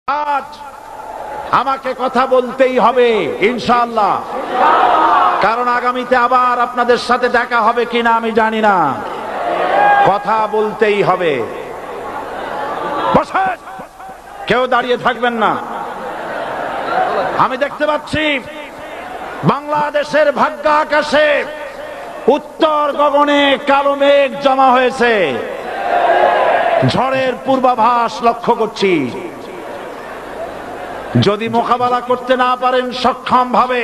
আজ আমাকে কথা বলতেই হবে ইনশাআল্লাহ, কারণ আগামীতে আবার আপনাদের সাথে দেখা হবে কিনা আমি জানি না। কথা বলতেই হবে। বসেন, কেউ দাঁড়িয়ে থাকবেন না। আমি দেখতে পাচ্ছি বাংলাদেশের ভাগ্য আকাশে উত্তর গগনে কালো মেঘ জমা হয়েছে, ঝড়ের পূর্বাভাস লক্ষ্য করছি। যদি মোকাবেলা করতে না পারেন সক্ষম ভাবে,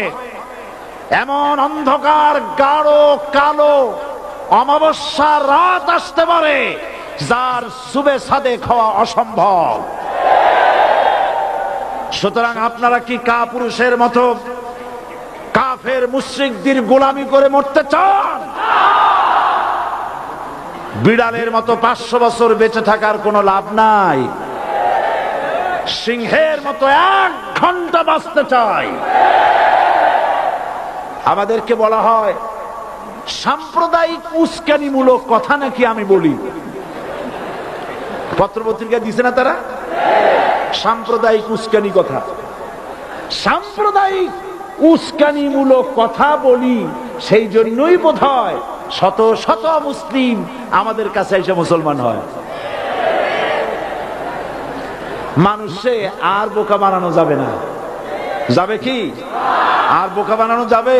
এমন অন্ধকার গাঢ় কালো অমাবস্যার রাত আসতে পারে যার সুবে সাদেক হওয়া অসম্ভব। সুতরাং আপনারা কি কাপুরুষের মতো কাফের মুশরিকদের গোলামি করে মরতে চান? বিড়ালের মতো 500 বছর বেঁচে থাকার কোনো লাভ নাই। সিংহের মতো 1 ঘন্টা বাঁচতে চাই। আমাদেরকে বলা হয় সাম্প্রদায়িক উস্কানিমূলক কথা নাকি আমি বলি। পত্রপত্রিকা দিছে না তারা? সাম্প্রদায়িক উস্কানি কথা, সাম্প্রদায়িক উস্কানিমূলক কথা বলি। সেই জন্যই বোধহয় শত শত মুসলিম আমাদের কাছে এসে মুসলমান হয়। মানুষে আর বোকা বানানো যাবে না। যাবে কি? আর বোকা বানানো যাবে?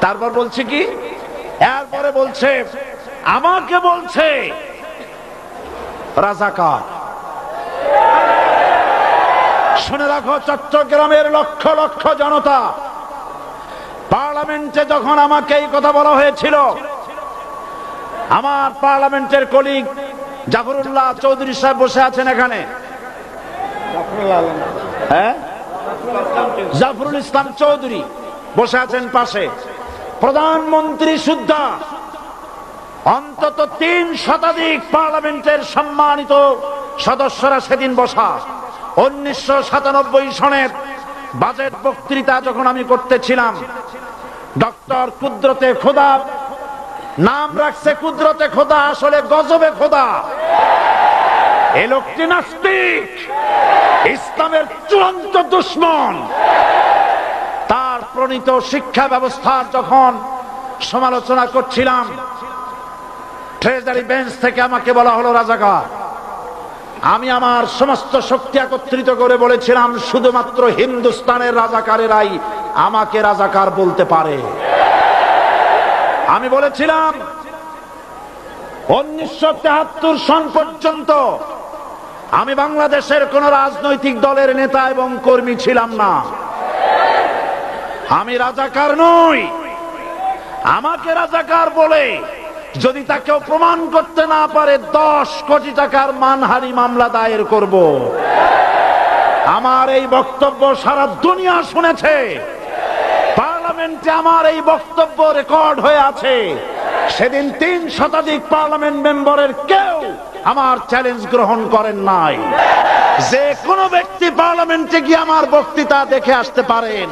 তারপর বলছে কি, এরপরে বলছে আমাকে বলছে রাজাকার। শুনে রাখো চট্টগ্রামের লক্ষ লক্ষ জনতা, পার্লামেন্টে যখন আমাকে এই কথা বলা হয়েছিল, আমার পার্লামেন্টের কলিগ জাফরুল্লাহ চৌধুরী সাহেব বসে আছেন এখানে, হ্যাঁ, জাফরুল ইসলাম চৌধুরী বসে আছেন পাশে, প্রধানমন্ত্রী সুদ্ধা, অন্তত 3 শতাধিক পার্লামেন্টের সম্মানিত সদস্যরা সেদিন বসা। 1997 সনের বাজেট বক্তৃতা যখন আমি করতেছিলাম, ডক্টর কুদরতে খোদা, নাম রাখছে কুদরতে খোদা, আসলে গজবে খোদা। এই লোকটি নাস্তিক, ইসলামের চূড়ান্ত দুশমন। তার প্রণীত শিক্ষা ব্যবস্থার যখন সমালোচনা করছিলাম, ট্রেজারি বেঞ্চ থেকে আমাকে বলা হলো রাজাকার। আমি আমার সমস্ত শক্তি একত্রিত করে বলেছিলাম শুধুমাত্র হিন্দুস্তানের রাজাকারেরাই আমাকে রাজাকার বলতে পারে। আমি বলেছিলাম 1973 সন পর্যন্ত আমি বাংলাদেশের কোন রাজনৈতিক দলের নেতা এবং কর্মী ছিলাম না। আমি রাজাকার নই। আমাকে রাজাকার বলে যদি তাকেও প্রমাণ করতে না পারে 10 কোটি টাকার মানহানি মামলা দায়ের করব। আমার এই বক্তব্য সারা দুনিয়া শুনেছে। পার্লামেন্টে আমার এই বক্তব্য রেকর্ড হয়ে আছে। সেদিন 3 শতাধিক পার্লামেন্ট মেম্বারের কেউ আমার চ্যালেঞ্জ গ্রহণ করেন নাই। যে কোনো ব্যক্তি পার্লামেন্টে গিয়ে আমার বক্তৃতা দেখে আসতে পারেন।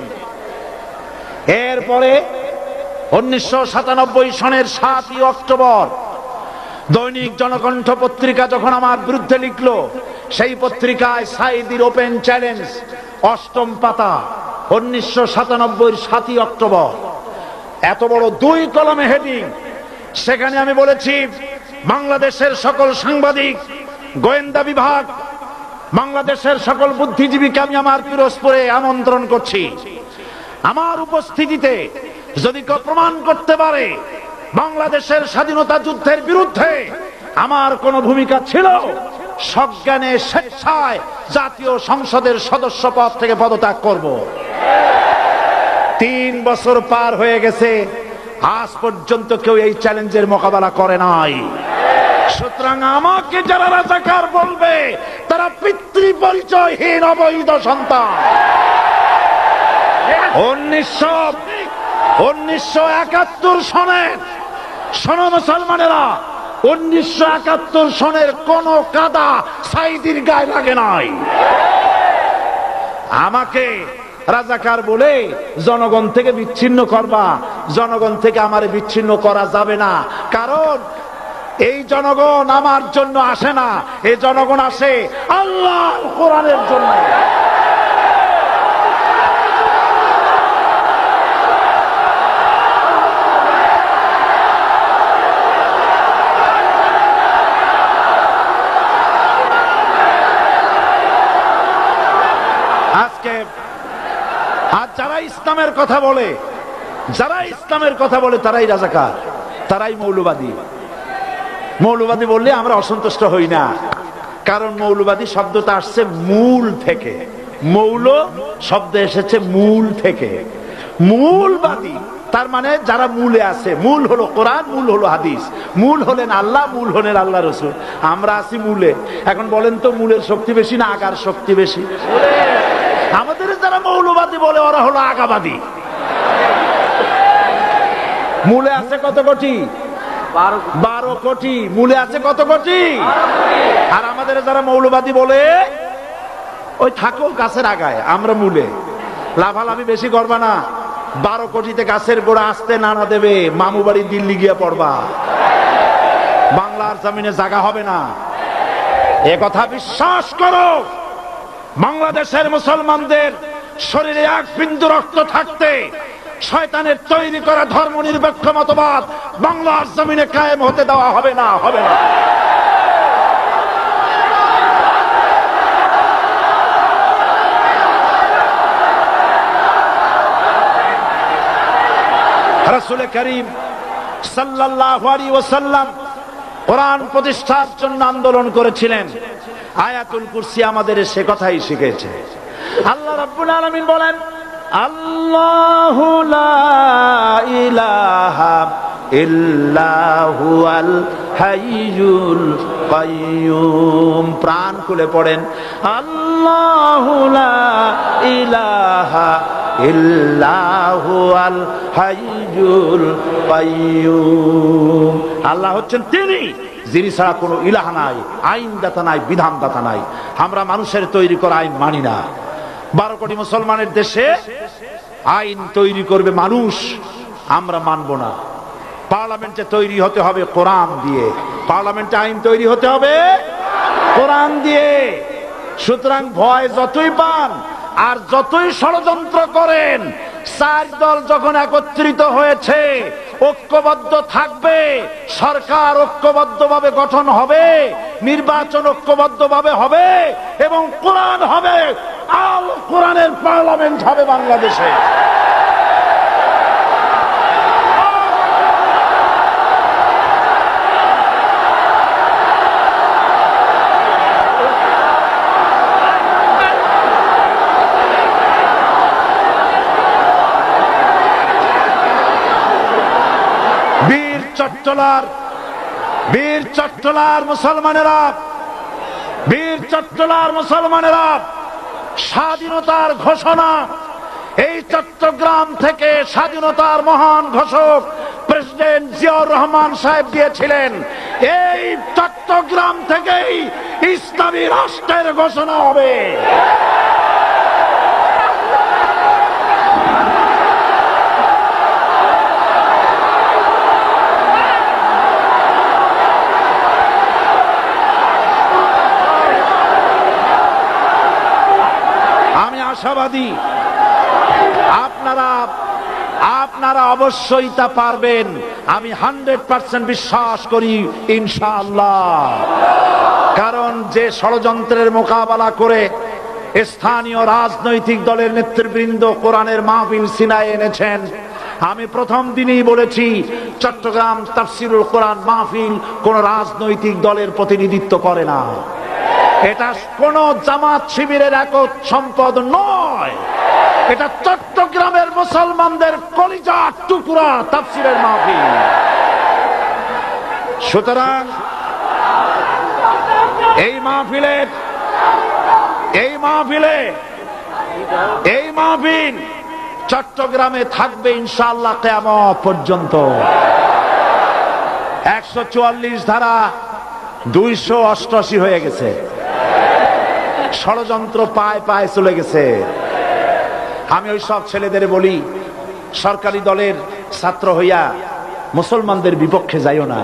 এরপরে 1997 সনের 7ই অক্টোবর দৈনিক জনকণ্ঠ পত্রিকা যখন আমার বিরুদ্ধে লিখলো, সেই পত্রিকায় সাইদির ওপেন চ্যালেঞ্জ 8ম পাতা, 1997 7ই অক্টোবর, এত বড় 2 কলমে হেডিং। সেখানে আমি বলেছি বাংলাদেশের সকল সাংবাদিক, গোয়েন্দা বিভাগ, বাংলাদেশের সকল বুদ্ধিজীবীকে আমি আমার পিরোজপুরে আমন্ত্রণ করছি। আমার উপস্থিতিতে যদি কেউ প্রমাণ করতে পারে বাংলাদেশের স্বাধীনতা যুদ্ধের বিরুদ্ধে আমার কোনো ভূমিকা ছিল, সজ্ঞানে স্বেচ্ছায় জাতীয় সংসদের সদস্য পদ থেকে পদত্যাগ করব। 3 বছর পার হয়ে গেছে, আজ পর্যন্ত কেউ এই চ্যালেঞ্জের মোকাবেলা করে নাই। সুতরাং আমাকে যারা রাজাকার বলবে তারা পিতৃ পরিচয়হীন অবৈধ সন্তান। 1971 সনের, শোনো মুসলমানেরা, 1971 সনের কোন কাদা সাইদির গায়ে লাগে নাই। আমাকে রাজাকার বলে জনগণ থেকে বিচ্ছিন্ন করবা। জনগণ থেকে আমারে বিচ্ছিন্ন করা যাবে না, কারণ এই জনগণ আমার জন্য আসে না, এই জনগণ আসে আল্লাহর কোরআনের জন্য। আজকে আর যারা ইসলামের কথা বলে, যারা ইসলামের কথা বলে তারাই রাজাকার, তারাই মৌলবাদী। মৌলবাদী বললে আমরা অসন্তুষ্ট হই না, কারণ মৌলবাদী শব্দটা আসছে মূল থেকে। মৌল শব্দ এসেছে মূল থেকে। মূলবাদী তার মানে যারা মূলে আছে। মূল হলো কোরআন, মূল হলো হাদিস, মূল হলেন আল্লাহ, মূল হলেন আল্লাহ রসুল। আমরা আছি মূলে। এখন বলেন তো মূলের শক্তি বেশি না আগার শক্তি বেশি? আমাদের যারা মৌলবাদী বলে ওরা হলো আগাবাদী। মূলে আছে কত কোটি? 12 কোটি। মূলে আছে কত কোটি? আর আমাদের যারা মৌলবাদী বলে ওই থাকো গাছের আগায়, আমরা মূলে। লাফালাফি বেশি করবা না, 12 কোটিতে গাছের গোড়া আসতে নানা দেবে, মামু বাড়ি দিল্লি গিয়ে পড়বা, বাংলার জমিনে জায়গা হবে না। এ কথা বিশ্বাস করো। বাংলাদেশের মুসলমানদের শরীরে এক বিন্দু রক্ত থাকতে শয়তানের তৈরি করা ধর্ম নিরপেক্ষ মতবাদ বাংলার জমিনে কায়েম হতে দেওয়া হবে না, হবে না। রাসূল করিম সাল্লাল্লাহু আলাইহি ওয়াসাল্লাম কোরআন প্রতিষ্ঠার জন্য আন্দোলন করেছিলেন। আয়াতুল কুরসি আমাদের সে কথাই শিখেছে। আল্লাহ রাব্বুল আলামিন বলেন, আল্লাহু লা ইলাহা ইল্লা হুয়াল হাইয়ুল কাইয়্যুম। প্রাণ খুলে পড়েন, আল্লাহু লা ইলাহা ইল্লা হুয়াল হাইয়ুল কাইয়্যুম। আল্লাহ হচ্ছেন তিনি, যিনি ছাড়া কোনো ইলাহ নাই, আইনদাতা নাই, বিধানদাতা নাই। আমরা মানুষের তৈরি করা আইন মানি না। 12 কোটি মুসলমানের দেশে আইন তৈরি করবে মানুষ, আমরা মানব না। পার্লামেন্টে তৈরি হতে হবে কোরআন দিয়ে, পার্লামেন্টে আইন তৈরি হতে হবে কোরআন দিয়ে। সুতরাং ভয় যতই পান আর যতই ষড়যন্ত্র করেন, 4 দল যখন একত্রিত হয়েছে, ঐক্যবদ্ধ থাকবে, সরকার ঐক্যবদ্ধভাবে গঠন হবে, নির্বাচন ঐক্যবদ্ধভাবে হবে এবং কোরআন হবে, আল কোরআনের পার্লামেন্ট হবে বাংলাদেশে। বীর চট্টলার মুসলমানেরা, বীর চট্টলার মুসলমানেরা স্বাধীনতার ঘোষণা এই চট্টগ্রাম থেকে স্বাধীনতার মহান ঘোষক প্রেসিডেন্ট জিয়াউর রহমান সাহেব দিয়েছিলেন। এই চট্টগ্রাম থেকেই ইসলামী রাষ্ট্রের ঘোষণা হবে। আশাবাদী আপনারা অবশ্যই তা পারবেন। আমি 100% বিশ্বাস করি ইনশাআল্লাহ। কারণ যে ষড়যন্ত্রের মোকাবেলা করে স্থানীয় রাজনৈতিক দলের নেতৃবৃন্দ কোরআনের মাহফিল সিনায় এনেছেন, আমি প্রথম দিনই বলেছি চট্টগ্রাম তাফসিরুল কোরআন মাহফিল কোন রাজনৈতিক দলের প্রতিনিধিত্ব করে না। এটা কোন জামাত শিবিরের একক সম্পদ নয়, এটা চট্টগ্রামের মুসলমানদের কলিজার টুকরা তাফসিরের মাহফিল। সুতরাং এই মাহফিল চট্টগ্রামে থাকবে ইনশাআল্লাহ কিয়ামত পর্যন্ত। 144 ধারা 288 হয়ে গেছে, ষড়যন্ত্র পায় পায় চলে গেছে। আমি ওই সব ছেলেদের বলি, সরকারি দলের ছাত্র হইয়া মুসলমানদের বিপক্ষে যাইও না।